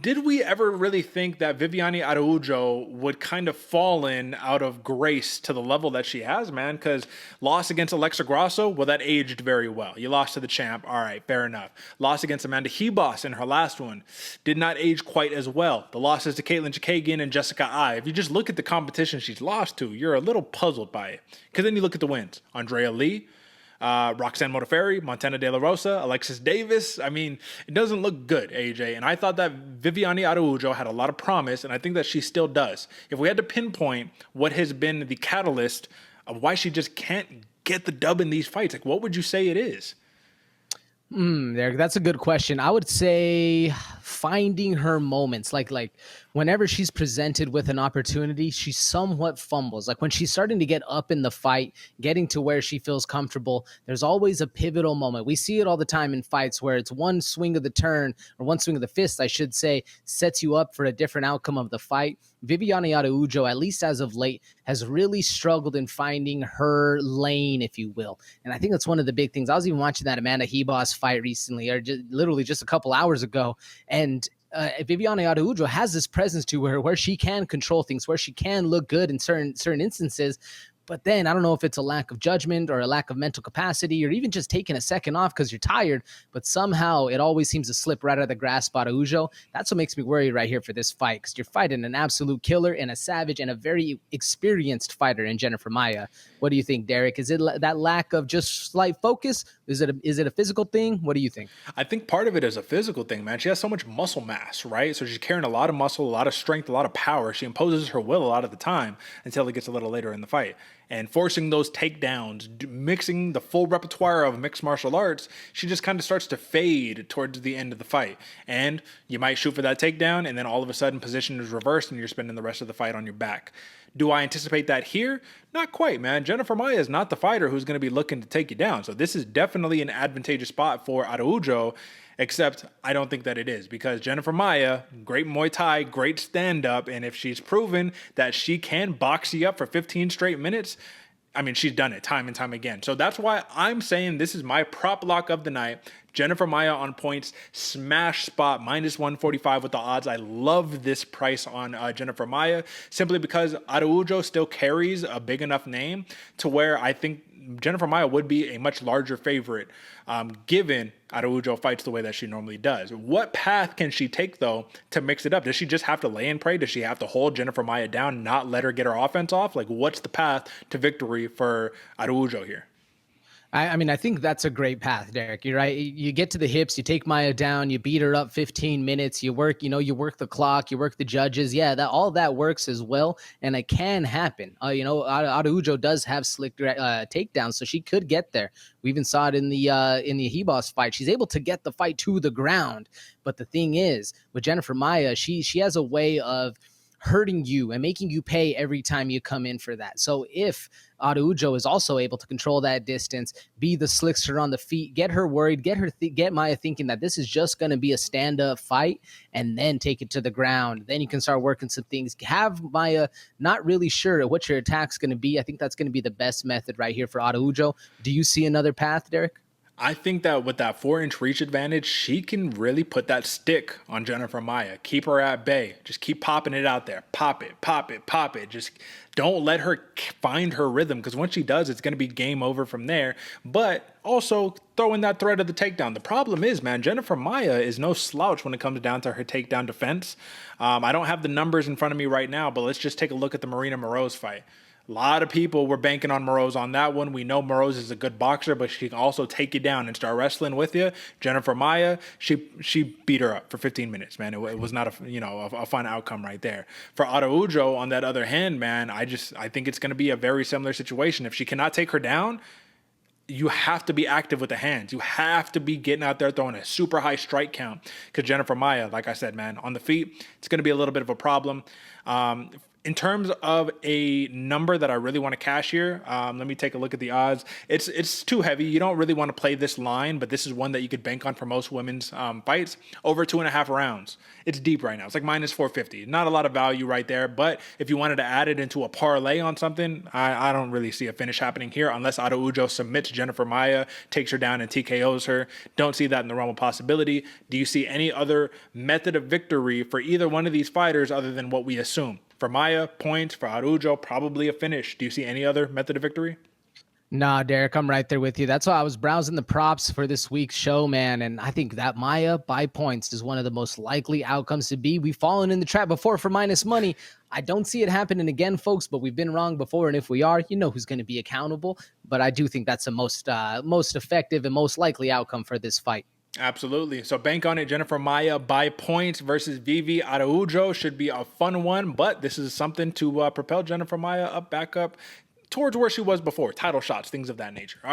Did we ever really think that Viviane Araujo would kind of fall in out of grace to the level that she has, man? Because loss against Alexa Grasso, well, that aged very well. You lost to the champ, all right, fair enough. Loss against Amanda Hebos in her last one did not age quite as well. The losses to Caitlin Chikagian and Jessica Ai, if you just look at the competition she's lost to, you're a little puzzled by it. Because then you look at the wins. Andrea Lee, Roxanne Modafferi, Montana De La Rosa, Alexis Davis. I mean, it doesn't look good, AJ. And I thought that Viviane Araujo had a lot of promise, and I think that she still does. If we had to pinpoint what has been the catalyst of why she just can't get the dub in these fights, like what would you say it is? There, that's a good question. I would say finding her moments, like whenever she's presented with an opportunity, she somewhat fumbles. Like when she's starting to get up in the fight, getting to where she feels comfortable, there's always a pivotal moment. We see it all the time in fights where it's one swing of the turn, or one swing of the fist, I should say, sets you up for a different outcome of the fight. Viviane Araujo, at least as of late, has really struggled in finding her lane, if you will. And I think that's one of the big things. I was even watching that Amanda Hebos fight recently, or literally just a couple hours ago, and Viviane Araujo has this presence to her where she can control things, where she can look good in certain instances. But then I don't know if it's a lack of judgment or a lack of mental capacity or even just taking a second off because you're tired, but somehow it always seems to slip right out of the grasp of Araujo. That's what makes me worried right here for this fight, because you're fighting an absolute killer and a savage and a very experienced fighter in Jennifer Maia. What do you think, Derek? Is it that lack of just slight focus? Is it a physical thing? What do you think? I think part of it is a physical thing, man. She has so much muscle mass, right? So she's carrying a lot of muscle, a lot of strength, a lot of power. She imposes her will a lot of the time until it gets a little later in the fight. And forcing those takedowns, mixing the full repertoire of mixed martial arts, she just kind of starts to fade towards the end of the fight. And you might shoot for that takedown, and then all of a sudden position is reversed and you're spending the rest of the fight on your back. Do I anticipate that here? Not quite, man. Jennifer Maia is not the fighter who's going to be looking to take you down. So this is definitely an advantageous spot for Araujo, except I don't think that it is, because Jennifer Maia, great Muay Thai, great stand-up, and if she's proven that she can box you up for 15 straight minutes, I mean, she's done it time and time again. So that's why I'm saying this is my prop lock of the night. Jennifer Maia on points, smash spot, minus 145 with the odds. I love this price on Jennifer Maia, simply because Araujo still carries a big enough name to where I think Jennifer Maia would be a much larger favorite, given Araujo fights the way that she normally does. What path can she take, though, to mix it up? Does she just have to lay and pray? Does she have to hold Jennifer Maia down, not let her get her offense off? Like, what's the path to victory for Araujo here? I mean, I think that's a great path, Derek. You're right. You get to the hips, you take Maya down, you beat her up 15 minutes, you work the clock, you work the judges. Yeah, that all that works as well, and it can happen. Araujo does have slick takedowns, so she could get there. We even saw it in the Hebos fight. She's able to get the fight to the ground. But the thing is, with Jennifer Maia, she has a way of hurting you and making you pay every time you come in for that. So if Araujo is also able to control that distance, be the slickster on the feet, get her worried, get Maya thinking that this is just going to be a stand-up fight, and then take it to the ground. Then you can start working some things. Have Maya not really sure what your attack's going to be. I think that's going to be the best method right here for Araujo. Do you see another path, Derek? I think that with that 4-inch reach advantage, she can really put that stick on Jennifer Maia. Keep her at bay. Just keep popping it out there. Pop it, pop it, pop it. Just don't let her find her rhythm, because once she does, it's going to be game over from there. But also throw in that threat of the takedown. The problem is, man, Jennifer Maia is no slouch when it comes down to her takedown defense. I don't have the numbers in front of me right now, but let's just take a look at the Marina Moroz fight. A lot of people were banking on Moroz on that one. We know Moroz is a good boxer, but she can also take you down and start wrestling with you. Jennifer Maia, she beat her up for 15 minutes, man. It was not a fun outcome right there. For Araujo, on that other hand, man, I think it's going to be a very similar situation. If she cannot take her down, you have to be active with the hands. You have to be getting out there throwing a super high strike count, because Jennifer Maia, like I said, man, on the feet, it's going to be a little bit of a problem. In terms of a number that I really want to cash here, let me take a look at the odds. It's too heavy. You don't really want to play this line, but this is one that you could bank on for most women's fights. Over 2.5 rounds. It's deep right now. It's like minus 450. Not a lot of value right there, but if you wanted to add it into a parlay on something, I don't really see a finish happening here unless Araujo submits Jennifer Maia, takes her down and TKOs her. Don't see that in the realm of possibility. Do you see any other method of victory for either one of these fighters other than what we assume? For Maia, points. For Araujo, probably a finish. Do you see any other method of victory? Nah, Derek, I'm right there with you. That's why I was browsing the props for this week's show, man. And I think that Maia by points is one of the most likely outcomes to be. We've fallen in the trap before for minus money. I don't see it happening again, folks, but we've been wrong before. And if we are, you know who's going to be accountable. But I do think that's the most effective and most likely outcome for this fight. Absolutely. So bank on it. Jennifer Maia by points versus Vivi Araujo should be a fun one, but this is something to propel Jennifer Maia back up towards where she was before. Title shots, things of that nature. All right.